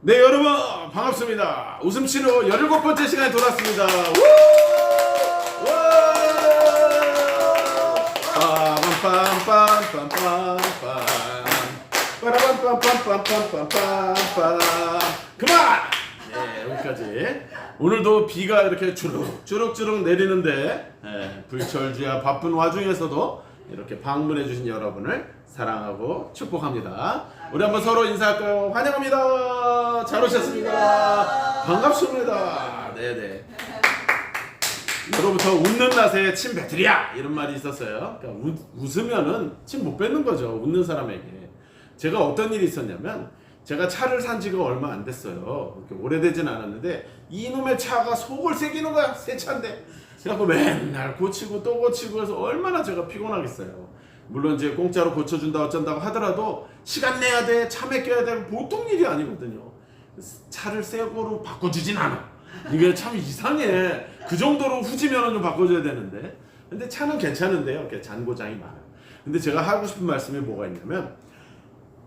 네, 여러분 반갑습니다. 웃음치료 17번째 시간에 돌아왔습니다. 빰빰빰빰빰빰빰 빠라밤빰빰빰빰빰빰빰 그만! 네, 여기까지. 오늘도 비가 이렇게 주룩주룩 내리는데 불철주야 바쁜 와중에서도 이렇게 방문해 주신 여러분을 사랑하고 축복합니다. 우리 한번 서로 인사할까요? 환영합니다. 잘 오셨습니다. 반갑습니다. 네네. 여로부터 웃는 낯에 침 뱉으랴 이런 말이 있었어요. 그러니까 웃으면은 침 못 뱉는 거죠. 웃는 사람에게. 제가 어떤 일이 있었냐면 제가 차를 산 지가 얼마 안 됐어요. 그렇게 오래되진 않았는데 이놈의 차가 속을 새기는 거야. 새 차인데. 그래갖고 맨날 고치고 또 고치고 해서 얼마나 제가 피곤하겠어요. 물론 이제 공짜로 고쳐준다 어쩐다고 하더라도 시간 내야 돼, 차 맡겨야 돼, 보통 일이 아니거든요. 차를 새 거로 바꿔주진 않아. 이게 참 이상해. 그 정도로 후지면은 좀 바꿔줘야 되는데. 근데 차는 괜찮은데요. 이렇게 잔고장이 많아요. 근데 제가 하고 싶은 말씀이 뭐가 있냐면,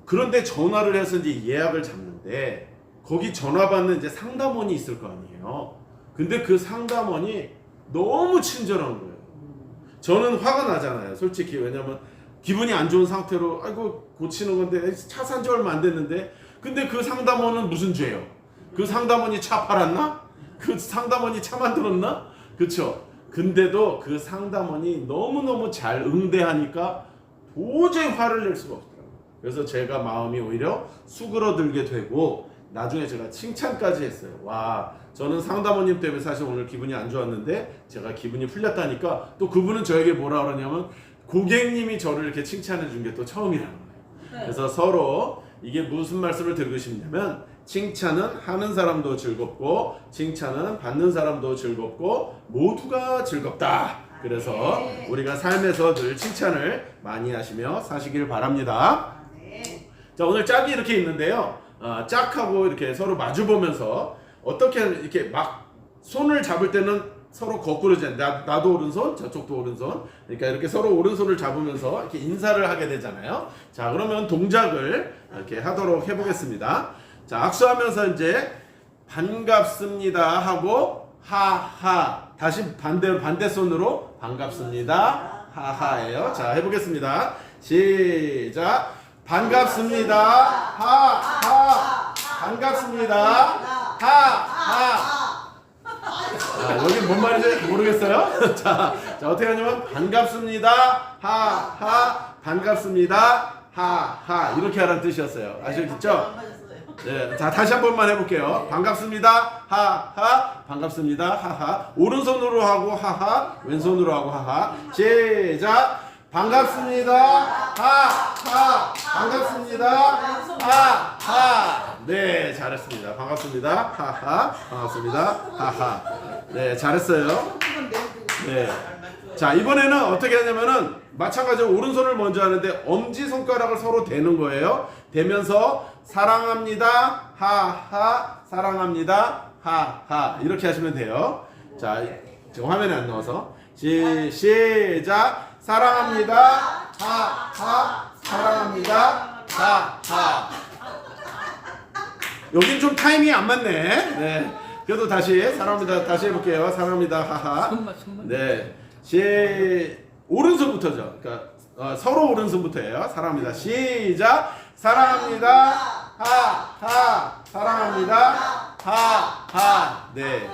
그런데 전화를 해서 이제 예약을 잡는데 거기 전화 받는 이제 상담원이 있을 거 아니에요. 근데 그 상담원이 너무 친절한 거예요. 저는 화가 나잖아요. 솔직히. 왜냐면 기분이 안 좋은 상태로 아이고 고치는 건데 차 산 지 얼마 안 됐는데, 근데 그 상담원은 무슨 죄요? 그 상담원이 차 팔았나? 그 상담원이 차 만들었나? 그쵸? 근데도 그 상담원이 너무너무 잘 응대하니까 도저히 화를 낼 수가 없더라고요. 그래서 제가 마음이 오히려 수그러들게 되고 나중에 제가 칭찬까지 했어요. 와, 저는 상담원님 때문에 사실 오늘 기분이 안 좋았는데 제가 기분이 풀렸다니까 또 그분은 저에게 뭐라 그러냐면 고객님이 저를 이렇게 칭찬해 준 게 또 처음이라는 거예요. 네. 그래서 서로 이게 무슨 말씀을 드리고 싶냐면, 칭찬은 하는 사람도 즐겁고 칭찬은 받는 사람도 즐겁고 모두가 즐겁다. 그래서 우리가 삶에서 늘 칭찬을 많이 하시며 사시길 바랍니다. 자, 오늘 짝이 이렇게 있는데요. 짝하고 이렇게 서로 마주 보면서 어떻게 이렇게 막 손을 잡을 때는 서로 거꾸로 나도 오른손, 저쪽도 오른손. 그러니까 이렇게 서로 오른손을 잡으면서 이렇게 인사를 하게 되잖아요. 자, 그러면 동작을 이렇게 하도록 해보겠습니다. 자, 악수하면서 이제 반갑습니다 하고 하하. 다시 반대 손으로 반갑습니다 하하예요. 자, 해보겠습니다. 시작. 반갑습니다 하하. 반갑습니다 하하. 여기 뭔 말인지 모르겠어요? 자, 어떻게 하냐면 반갑습니다 하하, 반갑습니다 하하, 이렇게 하라는 뜻이었어요. 아시겠죠? 네, 자, 다시 한 번만 해볼게요. 반갑습니다 하하, 반갑습니다 하하. 오른손으로 하고 하하, 왼손으로 하고 하하. 시작. 반갑습니다 하하, 반갑습니다 하하. 네, 잘했습니다. 반갑습니다 하하, 반갑습니다 하하. 네, 잘했어요. 네. 자, 이번에는 어떻게 하냐면은 마찬가지로 오른손을 먼저 하는데 엄지손가락을 서로 대는 거예요. 대면서 사랑합니다 하하, 사랑합니다 하하, 이렇게 하시면 돼요. 자, 지금 화면에 안 나와서 시작. 사랑합니다 하하, 사랑합니다 하하. 여긴 좀 타이밍이 안 맞네. 네. 그래도 다시 사랑합니다. 다시 해볼게요. 사랑합니다 하하. 네. 오른손부터죠. 그러니까 서로 오른손부터예요. 사랑합니다. 시작. 사랑합니다 하하, 사랑합니다 하하. 네.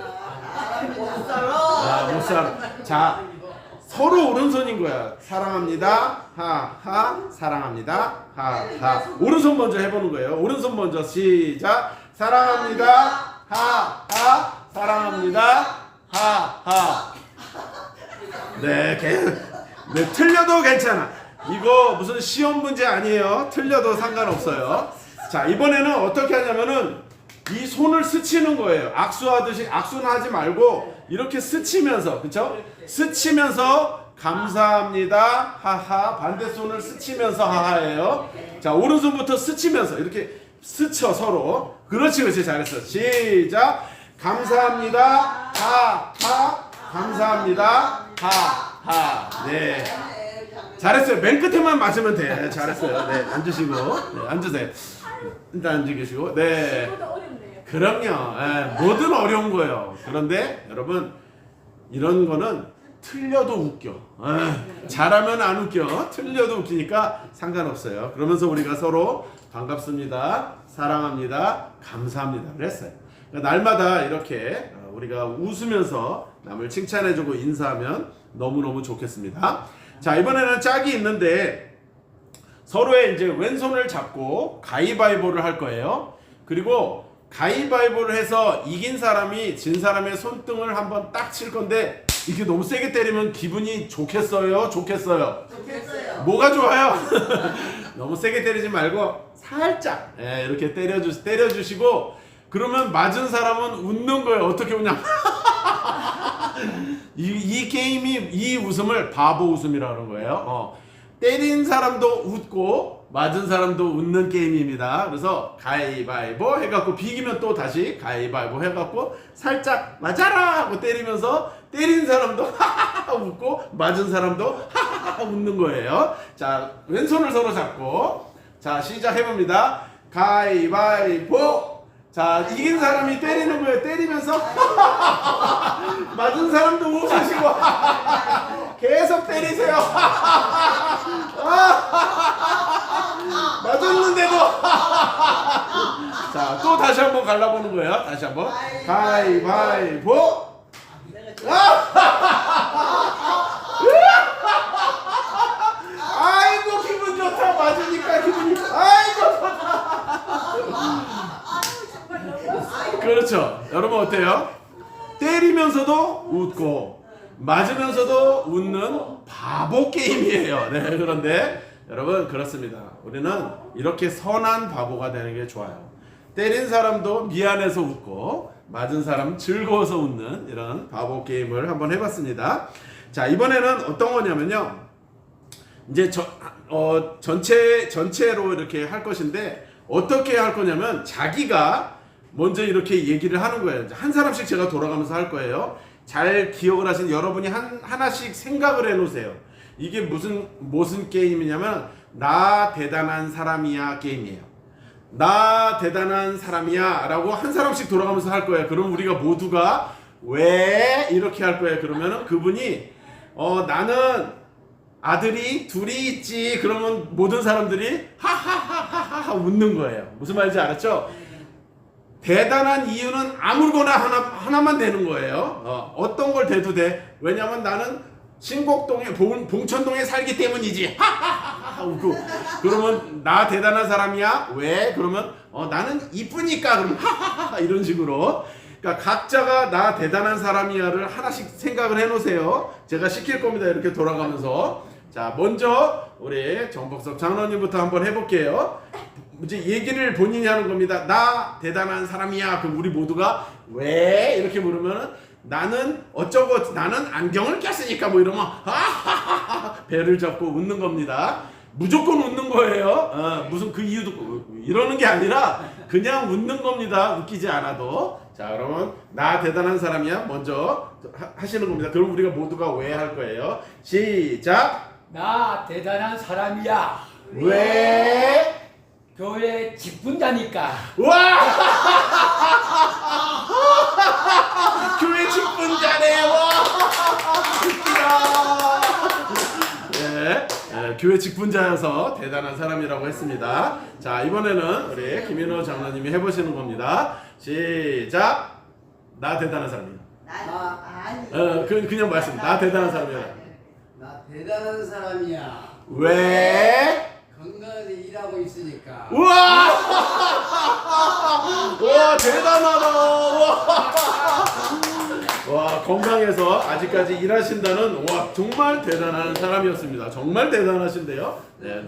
못 살아. 자, 서로 오른손인 거야. 사랑합니다 하하, 사랑합니다 하하. 오른손 먼저 해보는 거예요. 오른손 먼저 시작. 사랑합니다 하하, 사랑합니다 하하. 네, 네, 틀려도 괜찮아. 이거 무슨 시험 문제 아니에요. 틀려도 상관없어요. 자, 이번에는 어떻게 하냐면은 이 손을 스치는 거예요. 악수하듯이. 악수는 하지 말고 이렇게 스치면서, 그쵸? 스치면서 감사합니다 하하. 반대 손을 스치면서 하하예요. 자, 오른손부터 스치면서 이렇게 스쳐 서로. 그렇지, 잘했어. 시작. 감사합니다 하하, 감사합니다 하하. 네, 잘했어요. 맨 끝에만 맞으면 돼. 잘했어요. 네, 앉으시고. 네, 앉으세요. 일단 앉으 계시고. 네. 그럼요. 예, 뭐든 어려운 거예요. 그런데 여러분 이런 거는 틀려도 웃겨. 잘하면 안 웃겨. 틀려도 웃기니까 상관없어요. 그러면서 우리가 서로 반갑습니다. 사랑합니다. 감사합니다를 했어요. 그러니까 날마다 이렇게 우리가 웃으면서 남을 칭찬해주고 인사하면 너무너무 좋겠습니다. 자, 이번에는 짝이 있는데 서로의 이제 왼손을 잡고 가위바위보를 할 거예요. 그리고 가위바위보를 해서 이긴 사람이 진 사람의 손등을 한번 딱 칠 건데 이게 너무 세게 때리면 기분이 좋겠어요? 좋겠어요? 좋겠어요. 뭐가 좋아요? 너무 세게 때리지 말고 살짝 이렇게 때려주시고 그러면 맞은 사람은 웃는 거예요. 어떻게 웃냐? 이 게임이 이 웃음을 바보 웃음이라고 하는 거예요. 때린 사람도 웃고 맞은 사람도 웃는 게임입니다. 그래서 가위바위보 해갖고 비기면 또 다시 가위바위보 해갖고 살짝 맞아라 하고 때리면서 때린 사람도 하하하 웃고 맞은 사람도 하하하 웃는 거예요. 자, 왼손을 서로 잡고 자 시작해봅니다. 가위바위보. 자, 이긴 사람이 때리는 거예요. 때리면서 맞은 사람도 웃으시고 계속 때리세요. 맞았는데도 자, 또 다시 한번 갈라보는 거예요. 다시 한번 가위바위보. 아이고 기분 좋다. 맞으니까 기분이 아이고 좋다. 그렇죠. 여러분 어때요? 때리면서도 웃고 맞으면서도 웃는 바보 게임이에요. 네, 그런데 여러분 그렇습니다. 우리는 이렇게 선한 바보가 되는 게 좋아요. 때린 사람도 미안해서 웃고 맞은 사람 즐거워서 웃는 이런 바보 게임을 한번 해봤습니다. 자, 이번에는 어떤 거냐면요. 이제 전체로 이렇게 할 것인데 어떻게 할 거냐면 자기가 먼저 이렇게 얘기를 하는 거예요. 한 사람씩 제가 돌아가면서 할 거예요. 잘 기억을 하신 여러분이 하나씩 생각을 해 놓으세요. 이게 무슨 게임이냐면 나 대단한 사람이야 게임이에요. 나 대단한 사람이야 라고 한 사람씩 돌아가면서 할 거예요. 그럼 우리가 모두가 왜 이렇게 할 거예요. 그러면은 그분이 나는 아들이 둘이 있지. 그러면 모든 사람들이 하하하하하 웃는 거예요. 무슨 말인지 알았죠? 대단한 이유는 아무거나 하나만 되는 거예요. 어떤 걸 대도 돼. 왜냐면 나는 신곡동에 봉천동에 살기 때문이지. 하하하하 웃고. 그러면 나 대단한 사람이야. 왜? 그러면 나는 이쁘니까. 그럼 하하하 이런 식으로. 그러니까 각자가 나 대단한 사람이야를 하나씩 생각을 해놓으세요. 제가 시킬 겁니다. 이렇게 돌아가면서. 자, 먼저 우리 정복섭 장로님부터 한번 해볼게요. 이제 얘기를 본인이 하는 겁니다. 나 대단한 사람이야. 그럼 우리 모두가 왜 이렇게 물으면 나는 어쩌고 나는 안경을 꼈으니까 뭐 이러면 하하하하 배를 잡고 웃는 겁니다. 무조건 웃는 거예요. 무슨 그 이유도 이러는 게 아니라 그냥 웃는 겁니다. 웃기지 않아도. 자, 그러면 나 대단한 사람이야 먼저 하시는 겁니다. 그럼 우리가 모두가 왜 할 거예요. 시작. 나 대단한 사람이야. 왜? 교회 직분자니까. 와! 교회 직분자네. 와! 네, 교회 직분자여서 대단한 사람이라고 했습니다. 자, 이번에는 우리 김인호 장로님이 해보시는 겁니다. 시작. 나 대단한 사람이야. 아니. 그냥 말씀. 나 대단한 사람이야. 나 대단한 사람이야. 왜? 건강하게 일하고 있으니까. 우와! 와, 대단하다. 와, 건강해서 아직까지 일하신다는 와, 정말 대단한 사람이었습니다. 정말 대단하신데요. 네,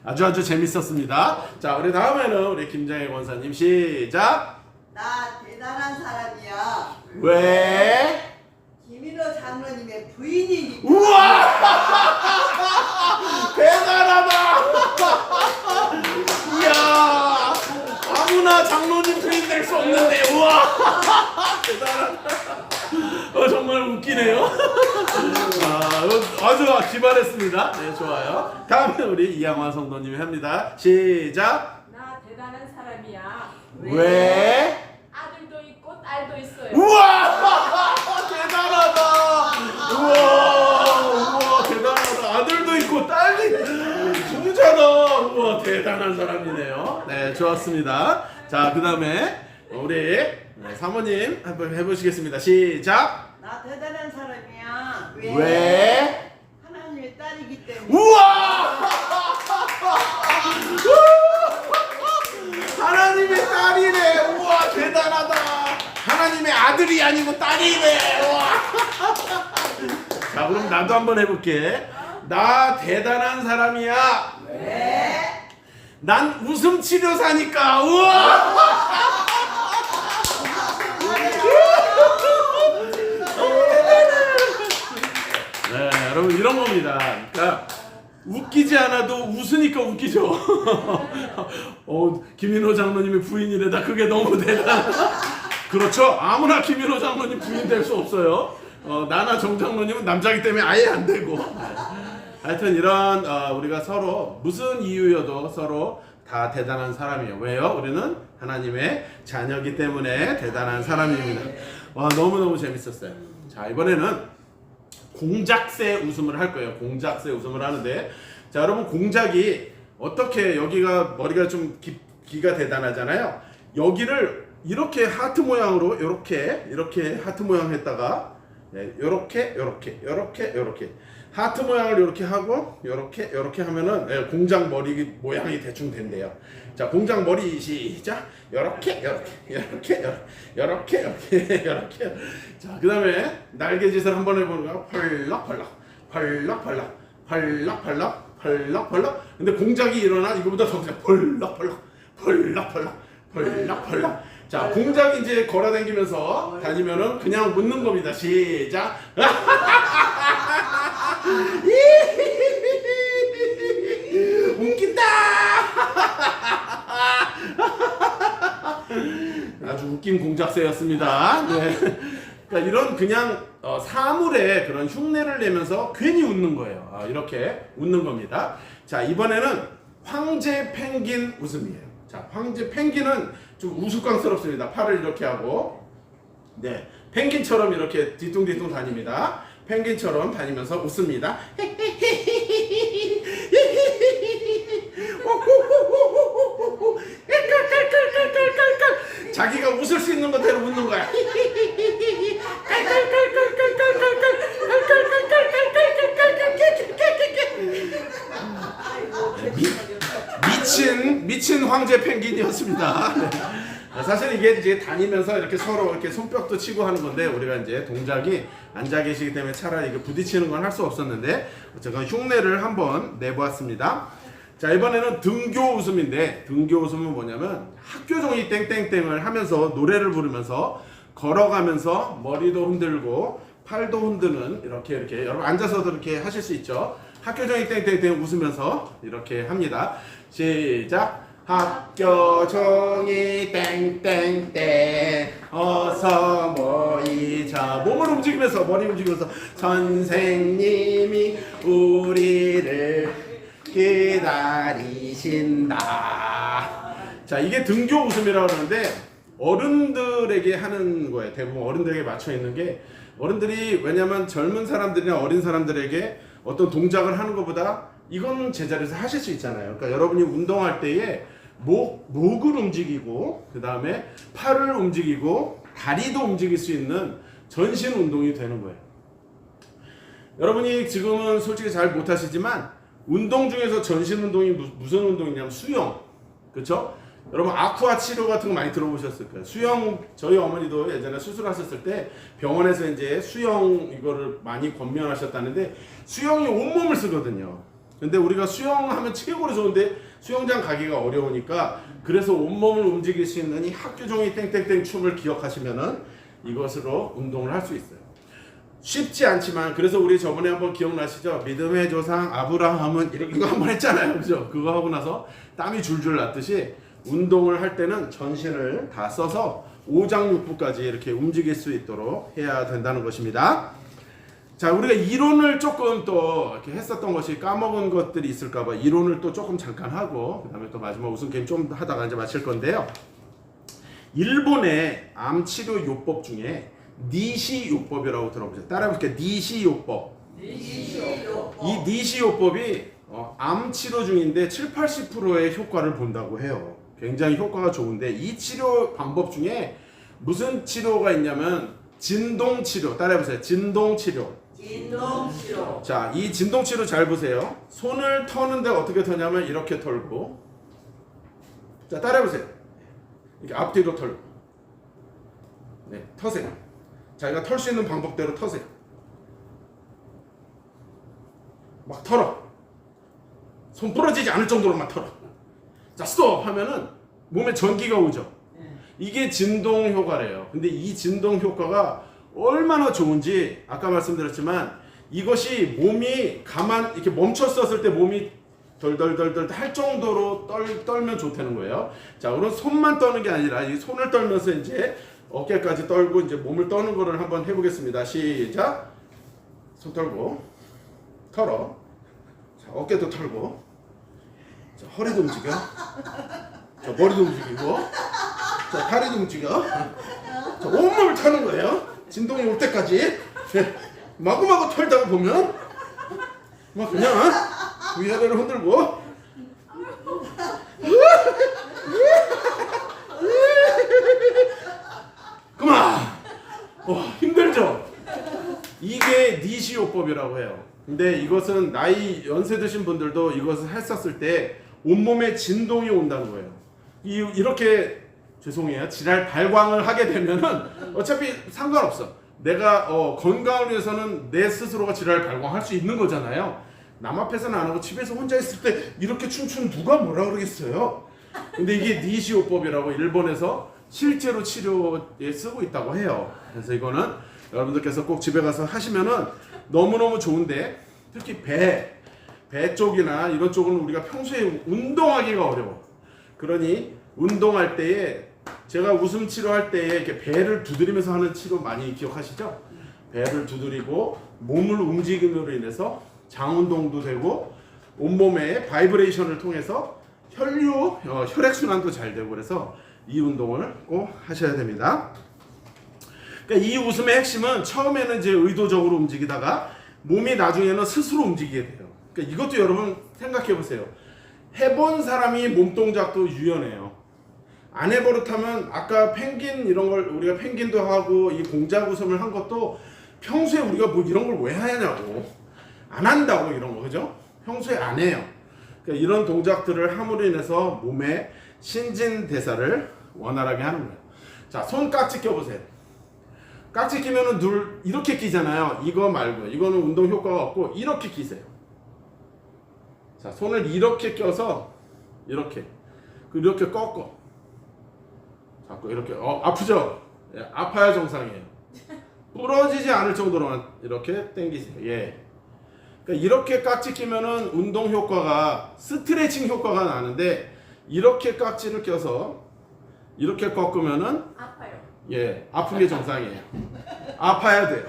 아주 재밌었습니다. 자, 우리 다음에는 우리 김장혜 권사님 시작. 나 대단한 사람이야. 왜? 김인호 장로님의 부인이니까. 우와! 대단하다! 이야! 아무나 장로님 부인 될 수 없는데, 우와! 대단하다. 정말 웃기네요. 아주 기발했습니다. 네, 좋아요. 다음에 우리 이양화 성도님이 합니다. 시작! 나 대단한 사람이야. 왜? 좋았습니다. 자, 그 다음에 우리 사모님 한번 해보시겠습니다. 시작. 나 대단한 사람이야. 왜? 하나님의 딸이기 때문에. 우와! 하나님의 딸이네. 우와, 대단하다. 하나님의 아들이 아니고 딸이네. 우와. 자, 그럼 나도 한번 해볼게. 나 대단한 사람이야. 왜? 난 웃음 치료사니까. 우와! 네, 여러분 이런 겁니다. 그러니까 웃기지 않아도 웃으니까 웃기죠. 김인호 장로님의 부인이래다. 그게 너무 대단. 그렇죠. 아무나 김인호 장로님 부인 될 수 없어요. 나나 정 장로님은 남자기 때문에 아예 안 되고. 하여튼 이런 우리가 서로 무슨 이유여도 서로 다 대단한 사람이에요. 왜요? 우리는 하나님의 자녀이기 때문에 대단한 사람입니다. 와, 너무너무 재밌었어요. 자, 이번에는 공작새 웃음을 할 거예요. 공작새 웃음을 하는데, 자, 여러분 공작이 어떻게, 여기가 머리가 좀 귀가 대단하잖아요. 여기를 이렇게 하트 모양으로 이렇게 하트 모양 했다가 요렇게 하트 모양을 이렇게 하고 요렇게 하면은 공작 머리 모양이 대충 된대요. 자, 공작 머리 시작. 요렇게. 자, 그 다음에 날개짓을 한번 해보는 거야. 펄럭펄럭. 근데 공작이 일어나 이거보다 더 그냥 펄럭펄럭. 자, 공작이 이제 걸어다니면서 다니면은 그냥 웃는 겁니다. 시작. 웃긴다. 아주 웃긴 공작새였습니다. 네. 그러니까 이런 그냥 사물에 그런 흉내를 내면서 괜히 웃는 거예요. 이렇게 웃는 겁니다. 자, 이번에는 황제 펭귄 웃음이에요. 자, 황제 펭귄은 좀 우스꽝스럽습니다. 팔을 이렇게 하고, 네, 펭귄처럼 이렇게 뒤뚱뒤뚱 다닙니다. 펭귄처럼 다니면서 웃습니다. 자기가 웃을 수 있는 것대로 웃는 거야. 미친 황제 펭귄이었습니다. 사실 이게 이제 다니면서 이렇게 서로 이렇게 손뼉도 치고 하는 건데, 우리가 이제 동작이 앉아 계시기 때문에 차라리 이게 부딪히는 건 할 수 없었는데, 제가 흉내를 한번 내보았습니다. 자, 이번에는 등교 웃음인데, 등교 웃음은 뭐냐면 학교 종이 땡땡땡을 하면서 노래를 부르면서 걸어가면서 머리도 흔들고 팔도 흔드는, 이렇게 여러분 앉아서도 이렇게 하실 수 있죠. 학교 종이 땡땡땡 웃으면서 이렇게 합니다. 시작. 학교 종이 땡땡땡 어서 모이자. 몸을 움직이면서, 머리 움직이면서 선생님이 우리를 기다리신다. 자, 이게 등교 웃음이라고 그러는데 어른들에게 하는 거예요. 대부분 어른들에게 맞춰 있는 게, 어른들이 왜냐면 젊은 사람들이나 어린 사람들에게 어떤 동작을 하는 것보다 이건 제자리에서 하실 수 있잖아요. 그러니까 여러분이 운동할 때에 목을 움직이고, 그 다음에 팔을 움직이고, 다리도 움직일 수 있는 전신 운동이 되는 거예요. 여러분이 지금은 솔직히 잘 못하시지만 운동 중에서 전신 운동이 무슨 운동이냐면 수영, 그렇죠? 여러분 아쿠아 치료 같은 거 많이 들어보셨을 거예요. 수영, 저희 어머니도 예전에 수술하셨을 때 병원에서 이제 수영 이거를 많이 권면하셨다는데, 수영이 온몸을 쓰거든요. 근데 우리가 수영하면 최고로 좋은데 수영장 가기가 어려우니까, 그래서 온몸을 움직일 수 있는 이 학교 종이 땡땡땡 춤을 기억하시면은 이것으로 운동을 할 수 있어요. 쉽지 않지만, 그래서 우리 저번에 한번 기억나시죠? 믿음의 조상 아브라함은 이거 한번 했잖아요. 그죠? 그거 하고 나서 땀이 줄줄 났듯이 운동을 할 때는 전신을 다 써서 오장육부까지 이렇게 움직일 수 있도록 해야 된다는 것입니다. 자, 우리가 이론을 조금 또 이렇게 했었던 것이 까먹은 것들이 있을까봐 이론을 또 조금 잠깐 하고, 그 다음에 또 마지막 웃음 게임 좀 하다가 이제 마칠 건데요. 일본의 암 치료 요법 중에 니시 요법이라고 들어보세요. 따라해볼게요. 니시 요법. 이 니시 요법이 암 치료 중인데 70-80%의 효과를 본다고 해요. 굉장히 효과가 좋은데 이 치료 방법 중에 무슨 치료가 있냐면 진동 치료. 따라해보세요. 진동 치료. 진동치료. 자, 이 진동 치료 잘 보세요. 손을 터는데 어떻게 터냐면 이렇게 털고, 자, 따라해보세요. 이렇게 앞뒤로 털고, 네, 터세요. 자기가 털 수 있는 방법대로 터세요. 막 털어. 손 부러지지 않을 정도로만 털어. 자, 스톱 하면은 몸에 전기가 오죠. 이게 진동 효과래요. 근데 이 진동 효과가 얼마나 좋은지 아까 말씀드렸지만 이것이 몸이 가만 이렇게 멈췄었을 때 몸이 덜덜덜덜 할 정도로 떨면 좋다는 거예요. 자, 그럼 손만 떠는 게 아니라 이 손을 떨면서 이제 어깨까지 떨고 이제 몸을 떠는 거를 한번 해보겠습니다. 시작. 손 떨고 털어. 자, 어깨도 털고. 자, 허리도 움직여. 자, 머리도 움직이고. 자, 다리도 움직여. 자, 온몸을 타는 거예요. 진동이 올 때까지. 마구마구 털다가 보면 막 그냥 위아래로 흔들고 그만. 힘들죠? 이게 니시요법이라고 해요. 근데 이것은 나이 연세 드신 분들도 이것을 했었을 때 온몸에 진동이 온다는 거예요. 이렇게 죄송해요. 지랄 발광을 하게 되면은 어차피 상관없어. 내가 건강을 위해서는 내 스스로가 지랄 발광할 수 있는 거잖아요. 남 앞에서는 안 하고 집에서 혼자 있을 때 이렇게 춤추는 누가 뭐라 그러겠어요. 근데 이게 니시요법이라고 일본에서 실제로 치료에 쓰고 있다고 해요. 그래서 이거는 여러분들께서 꼭 집에 가서 하시면은 너무너무 좋은데 특히 배 쪽이나 이런 쪽은 우리가 평소에 운동하기가 어려워. 그러니 운동할 때에 제가 웃음 치료할 때에 이렇게 배를 두드리면서 하는 치료 많이 기억하시죠? 배를 두드리고 몸을 움직임으로 인해서 장 운동도 되고 온몸의 바이브레이션을 통해서 혈액순환도 잘 되고 그래서 이 운동을 꼭 하셔야 됩니다. 그러니까 이 웃음의 핵심은 처음에는 이제 의도적으로 움직이다가 몸이 나중에는 스스로 움직이게 돼요. 그러니까 이것도 여러분 생각해 보세요. 해본 사람이 몸동작도 유연해요. 안 해버릇하면 아까 펭귄 이런 걸 우리가 펭귄도 하고 이 공작 웃음을 한 것도 평소에 우리가 뭐 이런 걸 왜 하냐고 안 한다고 이런 거 그죠? 평소에 안 해요. 그러니까 이런 동작들을 함으로 인해서 몸의 신진대사를 원활하게 하는 거예요. 자, 손 깍지 껴보세요. 깍지 끼면은 늘 이렇게 끼잖아요. 이거 말고 이거는 운동 효과가 없고 이렇게 끼세요. 자, 손을 이렇게 껴서 이렇게 꺾어. 자꾸 이렇게 아프죠? 예, 아파야 정상이에요. 부러지지 않을 정도로만 이렇게 당기세요. 예. 그러니까 이렇게 깍지 끼면은 운동 효과가 스트레칭 효과가 나는데 이렇게 깍지를 껴서 이렇게 꺾으면은 아파요. 예, 아픈 게 정상이에요. 아파야 돼요.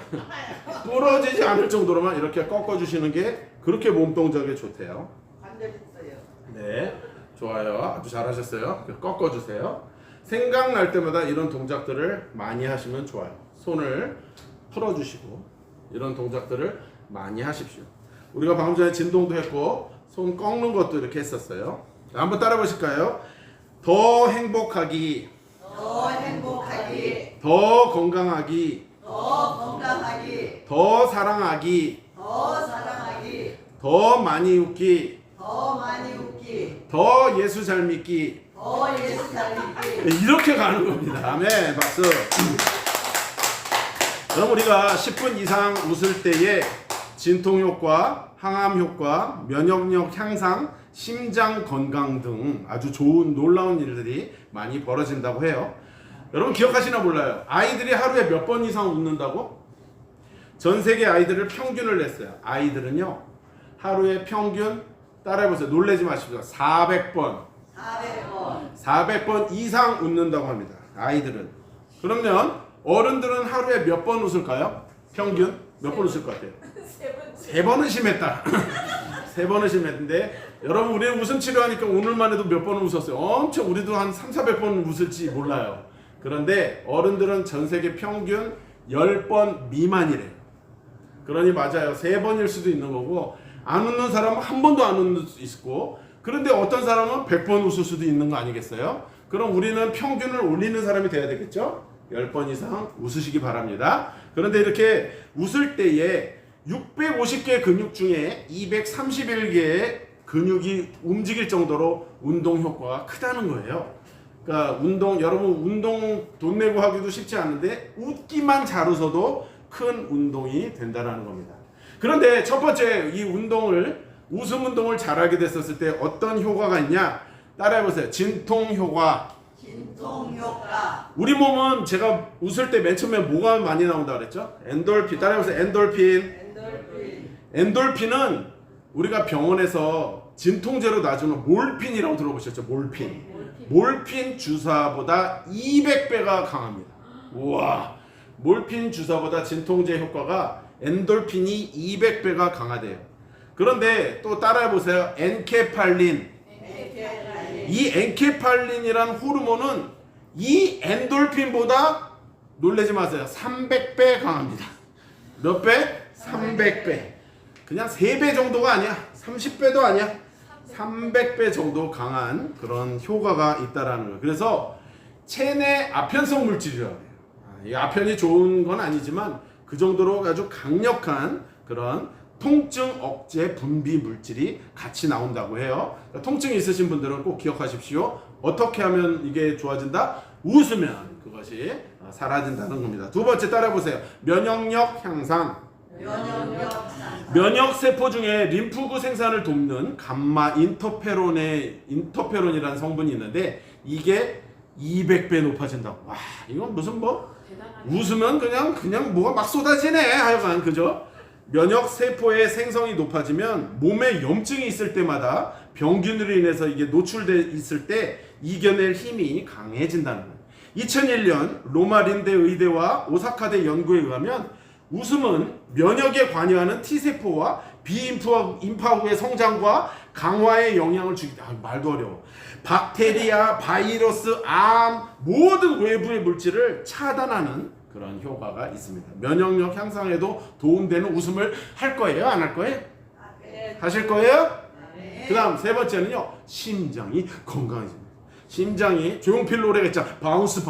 부러지지 않을 정도로만 이렇게 꺾어주시는 게 그렇게 몸 동작에 좋대요. 관절 있어요. 네, 좋아요. 아주 잘하셨어요. 꺾어주세요. 생각날 때마다 이런 동작들을 많이 하시면 좋아요. 손을 풀어주시고 이런 동작들을 많이 하십시오. 우리가 방금 전에 진동도 했고 손 꺾는 것도 이렇게 했었어요. 한번 따라 보실까요? 더 행복하기, 더 행복하기, 더 건강하기, 더 건강하기, 더 사랑하기, 더 사랑하기, 더 많이 웃기, 더 많이 웃기, 더 예수 잘 믿기. 더 예수 잘 믿기. 이렇게 가는 겁니다. 아멘. 박수. 그럼 우리가 10분 이상 웃을 때에 진통 효과, 항암 효과, 면역력 향상, 심장 건강 등 아주 좋은 놀라운 일들이 많이 벌어진다고 해요. 여러분 기억하시나 몰라요. 아이들이 하루에 몇 번 이상 웃는다고? 전 세계 아이들을 평균을 냈어요. 아이들은요 하루에 평균 따라해보세요. 놀라지 마십시오. 400번 400번. 400번 이상 웃는다고 합니다. 아이들은. 그러면 어른들은 하루에 몇 번 웃을까요? 평균 몇 번 웃을 것 같아요? 세 번은 심했다. 세 번은 심했는데 여러분 우리는 웃음 치료하니까 오늘만 해도 몇 번은 웃었어요. 엄청 우리도 한 300~400번 웃을지 몰라요. 그런데 어른들은 전 세계 평균 10번 미만이래요. 그러니 맞아요. 3번일 수도 있는 거고 안 웃는 사람은 한 번도 안 웃는 수 있고 그런데 어떤 사람은 100번 웃을 수도 있는 거 아니겠어요? 그럼 우리는 평균을 올리는 사람이 돼야 되겠죠? 10번 이상 웃으시기 바랍니다. 그런데 이렇게 웃을 때에 650개 근육 중에 231개의 근육이 움직일 정도로 운동 효과가 크다는 거예요. 그러니까 여러분 운동 돈 내고 하기도 쉽지 않은데 웃기만 잘 웃어도 큰 운동이 된다는 겁니다. 그런데 첫 번째 이 웃음 운동을 잘하게 됐었을 때 어떤 효과가 있냐? 따라해보세요. 진통 효과. 진통 효과. 우리 몸은 제가 웃을 때 맨 처음에 뭐가 많이 나온다 그랬죠? 엔돌핀. 따라해보세요. 엔돌핀. 엔돌핀은 우리가 병원에서 진통제로 놔주는 몰핀이라고 들어보셨죠? 몰핀 주사보다 200배가 강합니다. 우와. 몰핀 주사보다 진통제 효과가 엔돌핀이 200배가 강하대요. 그런데 또 따라해보세요. 엔케팔린. 이 엔케팔린이란 호르몬은 이 엔돌핀보다 놀라지 마세요. 300배 강합니다. 몇 배? 300배. 그냥 3배 정도가 아니야. 30배도 아니야. 300배 정도 강한 그런 효과가 있다라는 거예요. 그래서 체내 아편성 물질이라고 해요. 이 아편이 좋은 건 아니지만 그 정도로 아주 강력한 그런 통증 억제 분비 물질이 같이 나온다고 해요. 그러니까 통증이 있으신 분들은 꼭 기억하십시오. 어떻게 하면 이게 좋아진다? 웃으면 그것이 사라진다는 겁니다. 두 번째 따라해보세요. 면역력 향상. 면역세포 중에 림프구 생산을 돕는 감마 인터페론이라는 성분이 있는데 이게 200배 높아진다고. 와, 이건 무슨 웃으면 그냥 뭐가 막 쏟아지네 하여간 그죠? 면역세포의 생성이 높아지면 몸에 염증이 있을 때마다 병균으로 인해서 이게 노출돼 있을 때 이겨낼 힘이 강해진다는 거예요. 2001년 로마린대 의대와 오사카대 연구에 의하면 웃음은 면역에 관여하는 T세포와 비인파구의 성장과 강화에 영향을 주기 때문에 말도 어려워. 박테리아, 바이러스, 암 모든 외부의 물질을 차단하는 그런 효과가 있습니다. 면역력 향상에도 도움되는 웃음을 할 거예요? 안 할 거예요? 하실 거예요? 그 다음 세 번째는요. 심장이 건강해집니다. 심장이 조용필 노래가 있잖아. 바운스.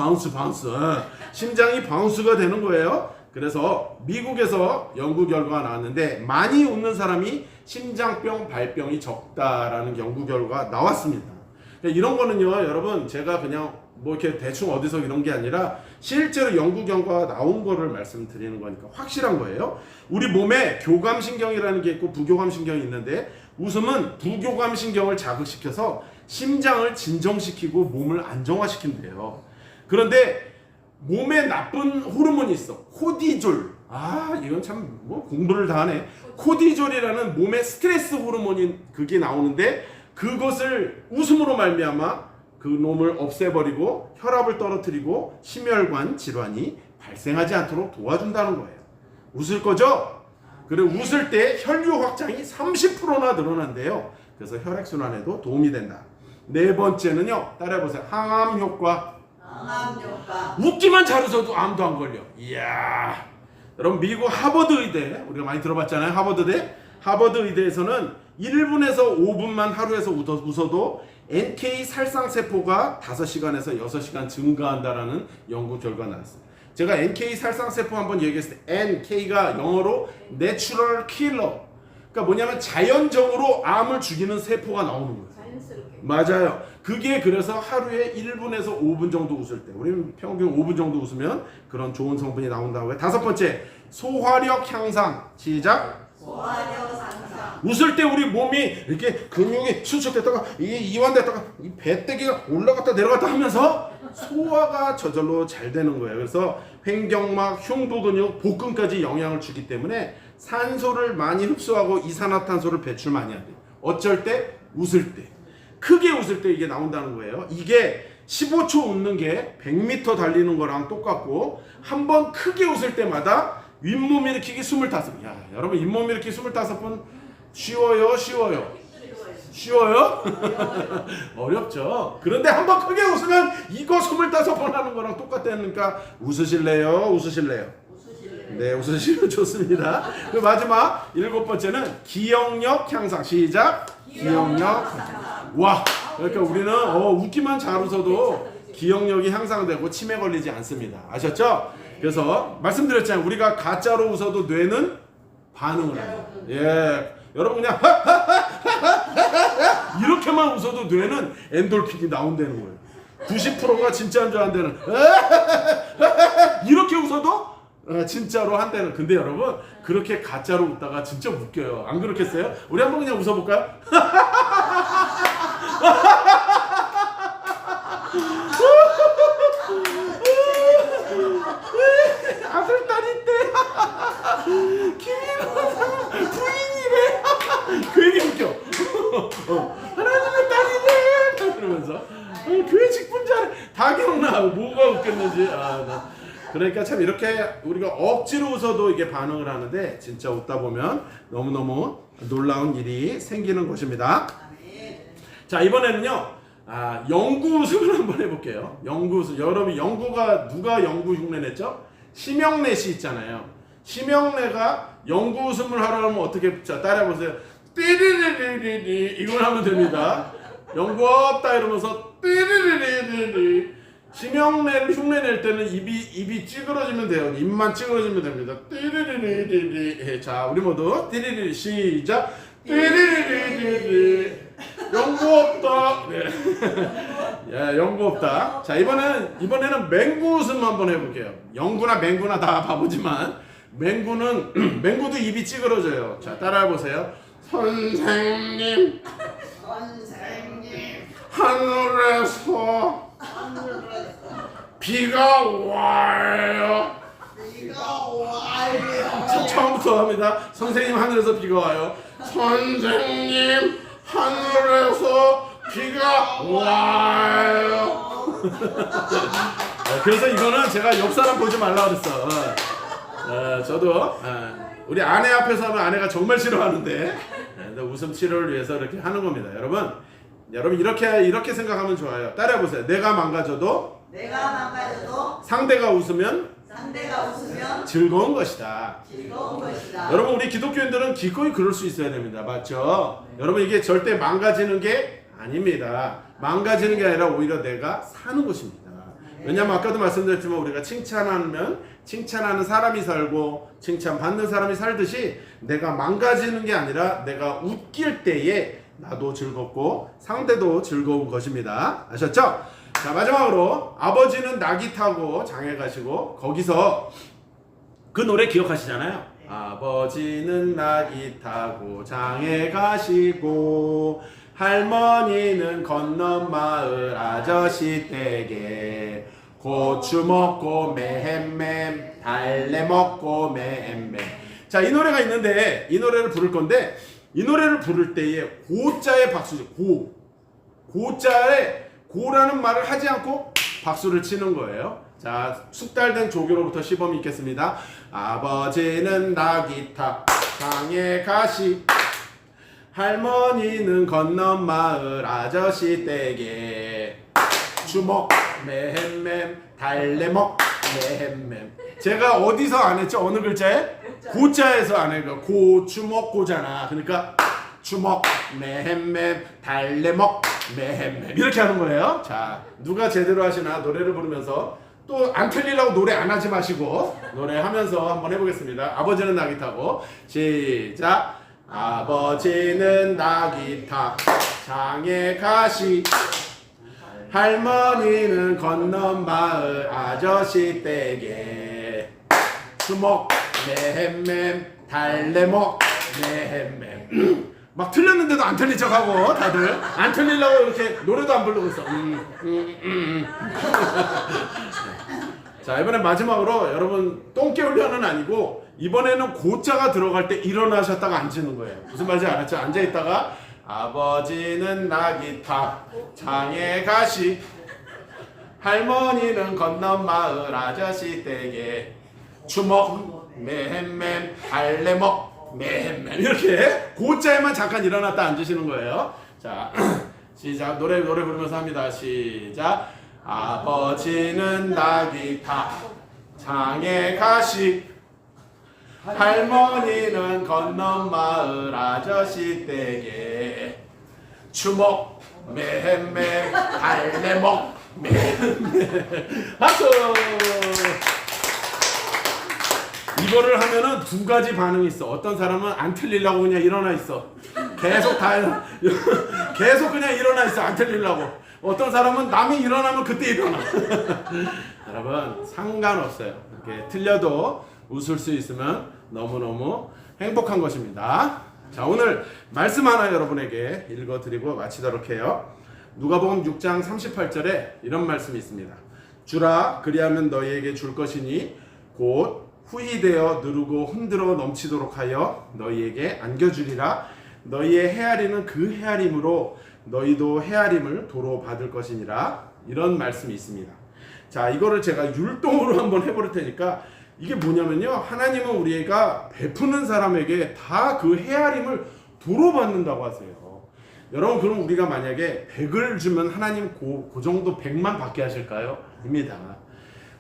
심장이 바운스가 되는 거예요. 그래서 미국에서 연구 결과가 나왔는데 많이 웃는 사람이 심장병 발병이 적다라는 연구 결과가 나왔습니다. 이런 거는요, 여러분 제가 그냥 이렇게 대충 어디서 이런 게 아니라 실제로 연구 결과가 나온 거를 말씀드리는 거니까 확실한 거예요. 우리 몸에 교감신경이라는 게 있고 부교감신경이 있는데 웃음은 부교감신경을 자극시켜서 심장을 진정시키고 몸을 안정화시킨대요. 그런데 몸에 나쁜 호르몬이 있어. 코디졸. 이건 참 공부를 다 하네. 코디졸이라는 몸의 스트레스 호르몬이 그게 나오는데 그것을 웃음으로 말미암아 그 놈을 없애버리고 혈압을 떨어뜨리고 심혈관 질환이 발생하지 않도록 도와준다는 거예요. 웃을 거죠? 그래 웃을 때 혈류 확장이 30%나 늘어난대요. 그래서 혈액순환에도 도움이 된다. 네 번째는요. 따라해보세요. 항암 효과. 웃기만 잘 웃어도 암도 안 걸려. 이야. 여러분 미국 하버드 의대 우리가 많이 들어봤잖아요. 하버드 의대에서는 1분에서 5분만 하루에서 웃어도 NK 살상세포가 5시간에서 6시간 증가한다라는 연구 결과가 나왔어요. 제가 NK 살상세포 한번 얘기했을 때 NK가 영어로 Natural Killer. 그러니까 뭐냐면 자연적으로 암을 죽이는 세포가 나오는 거예요. 자연스럽게. 맞아요. 그게 그래서 하루에 1분에서 5분 정도 웃을 때 우리는 평균 5분 정도 웃으면 그런 좋은 성분이 나온다고 해요. 다섯 번째, 소화력 향상. 시작. 소화력 상상. 웃을 때 우리 몸이 이렇게 근육이 수축됐다가 이게 이완됐다가 이 배때기가 올라갔다 내려갔다 하면서 소화가 저절로 잘 되는 거예요. 그래서 횡격막, 흉부 근육, 복근까지 영향을 주기 때문에 산소를 많이 흡수하고 이산화탄소를 배출 많이 한대요. 어쩔 때? 웃을 때. 크게 웃을 때 이게 나온다는 거예요. 이게 15초 웃는 게 100m 달리는 거랑 똑같고 한 번 크게 웃을 때마다 윗몸 일으키기 25번. 야, 여러분 윗몸 일으키기 25번 쉬워요? 어렵죠. 그런데 한 번 크게 웃으면 이거 25번 하는 거랑 똑같다니까 웃으실래요? 네, 웃으시면 좋습니다. 그 마지막 7번째는 기억력 향상. 시작. 기억력. 와, 그러니까 우리는 웃기만 잘 웃어도 기억력이 향상되고 치매 걸리지 않습니다. 아셨죠? 그래서 말씀드렸잖아요. 우리가 가짜로 웃어도 뇌는 반응을 해요. 예, 여러분 그냥 이렇게만 웃어도 뇌는 엔돌핀이 나온다는 거예요. 90%가 진짜인 줄 안되는 이렇게 웃어도 진짜로 한다는. 근데 여러분 그렇게 가짜로 웃다가 진짜 웃겨요. 안 그렇겠어요? 우리 한번 그냥 웃어볼까요? 아들 딸인데 김이랑 부인이래. 괜히 웃겨. 하나님의 딸이네 그러면서 교회 직분자를 다 기억나. 뭐가 웃겼는지. 그러니까 참 이렇게 우리가 억지로 웃어도 이게 반응을 하는데 진짜 웃다 보면 너무너무 놀라운 일이 생기는 것입니다. 자, 이번에는요 영구 웃음을 한번 해볼게요. 영구 웃음. 여러분 누가 영구 흉내 냈죠? 심영래 씨 있잖아요. 심영래가 영구 웃음을 하려면 어떻게, 자 따라해보세요. 띠리리리리리 이걸 하면 됩니다. 영구 없다 이러면서 띠리리리리리. 심영래를 흉내 낼 때는 입이 찌그러지면 돼요. 입만 찌그러지면 됩니다. 띠리리리리리. 자, 우리 모두 띠리리리 시작. 띠리리리리리. 영구 없다. 네. 예, 영구 없다. 자, 이번에는 맹구 웃음 한번 해볼게요. 영구나 맹구나 다 바보지만 맹구도 입이 찌그러져요. 자, 따라해보세요. 선생님 하늘에서 비가 와요. 처음부터 합니다. 선생님 하늘에서 비가 와요. 선생님 하늘에서 비가 와요. 그래서 이거는 제가 옆 사람 보지 말라 그랬어. 저도 우리 아내 앞에서 하면 아내가 정말 싫어하는데 웃음 치료를 위해서 이렇게 하는 겁니다. 여러분 이렇게 생각하면 좋아요. 따라해보세요. 내가 망가져도 상대가 웃으면 즐거운 것이다. 여러분 우리 기독교인들은 기꺼이 그럴 수 있어야 됩니다. 맞죠? 여러분 이게 절대 망가지는 게 아닙니다. 망가지는 게 아니라 오히려 내가 사는 것입니다. 왜냐하면 아까도 말씀드렸지만 우리가 칭찬하는 사람이 살고 칭찬받는 사람이 살듯이 내가 망가지는 게 아니라 내가 웃길 때에 나도 즐겁고 상대도 즐거운 것입니다. 아셨죠? 자, 마지막으로 아버지는 낙이 타고 장에 가시고, 거기서 그 노래 기억하시잖아요. 아버지는 낙이 타고 장에 가시고 할머니는 건넌 마을 아저씨 댁에 고추 먹고 매햄맴 달래 먹고 매햄맴. 자, 이 노래가 있는데 이 노래를 부를 건데 이 노래를 부를 때에 고자의 박수죠. 고자에 고라는 말을 하지 않고 박수를 치는 거예요. 자, 숙달된 조교로부터 시범이 있겠습니다. 아버지는 낙이 타 장에 가시 할머니는 건넌 마을 아저씨 댁에 주먹 매햄맴 달래 먹 매햄맴. 제가 어디서 안 했죠? 어느 글자에? 고자에서 안 해요. 고주먹 고잖아. 그러니까 주먹 매햄맴 달래 먹 매햄맴 이렇게 하는 거예요. 자, 누가 제대로 하시나 노래를 부르면서 또 안 틀리려고 노래 안 하지 마시고 노래하면서 한번 해보겠습니다. 아버지는 낙이 타고 시작. 아버지는 낙이 타 장에 가시 할머니는 건넌 마을 아저씨 댁에 주먹 매햄맴 달래 먹 매햄맴. 막 틀렸는데도 안 틀린 척하고 다들 안 틀리려고 이렇게 노래도 안 부르고 있어. 자, 이번엔 마지막으로 여러분 똥개 훈련은 아니고 이번에는 고자가 들어갈 때 일어나셨다가 앉는 거예요. 무슨 말인지 알았죠? 앉아있다가 아버지는 낙이 타 장에 가시 할머니는 건넌 마을 아저씨 댁에 주먹 매햄맴 달래 먹 매햄맴 이렇게 고자에만 잠깐 일어났다 앉으시는 거예요. 자, 시작. 노래 부르면서 합니다. 시작. 아버지는 낙이 타 장에 가시 할머니는 건넌 마을 아저씨 댁에 주먹 매매 달래먹 매매 박수. 이거를 하면은 두 가지 반응이 있어. 어떤 사람은 안 틀리려고 그냥 일어나 있어. 계속 계속 그냥 일어나 있어. 안 틀리려고. 어떤 사람은 남이 일어나면 그때 일어나. 여러분 상관없어요. 이렇게 틀려도 웃을 수 있으면 너무너무 행복한 것입니다. 자, 오늘 말씀 하나 여러분에게 읽어드리고 마치도록 해요. 누가복음 6장 38절에 이런 말씀이 있습니다. 주라 그리하면 너희에게 줄 것이니 곧 후히되어 누르고 흔들어 넘치도록 하여 너희에게 안겨주리라. 너희의 헤아리는 그 헤아림으로 너희도 헤아림을 도로 받을 것이니라. 이런 말씀이 있습니다. 자, 이거를 제가 율동으로 한번 해볼 테니까 이게 뭐냐면요, 하나님은 우리가 베푸는 사람에게 다 그 헤아림을 도로 받는다고 하세요. 여러분, 그럼 우리가 만약에 100을 주면 하나님 그 정도 100만 받게 하실까요? 입니다.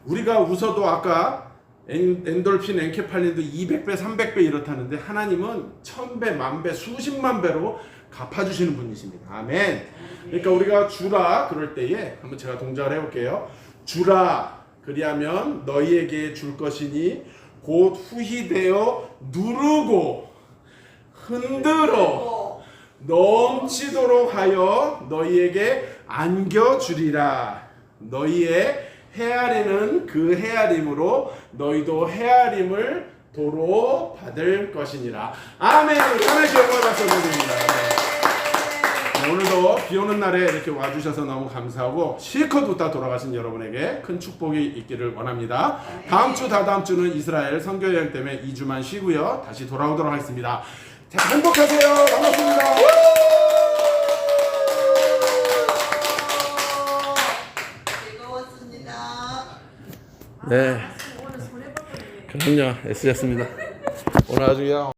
우리가 웃어도 아까 엔돌핀, 엔케팔린도 200배, 300배 이렇다는데 하나님은 1000배, 10,000배, 수십만 배로 갚아주시는 분이십니다. 아멘. 그러니까 우리가 주라 그럴 때에 한번 제가 동작을 해볼게요. 주라 그리하면 너희에게 줄 것이니 곧 후히되어 누르고 흔들어 넘치도록 하여 너희에게 안겨주리라. 너희의 헤아리는 그 헤아림으로 너희도 헤아림을 도로 받을 것이니라. 아멘. 하나님께 영광을 받습니다. 오늘도 비 오는 날에 이렇게 와주셔서 너무 감사하고 실컷 웃다 돌아가신 여러분에게 큰 축복이 있기를 원합니다. 다음 주, 다다음 주는 이스라엘 선교 여행 때문에 2주만 쉬고요. 다시 돌아오도록 하겠습니다. 자, 행복하세요. 반갑습니다. 즐거웠습니다. 네. 그럼요. 애쓰셨습니다. 오늘 아주 그냥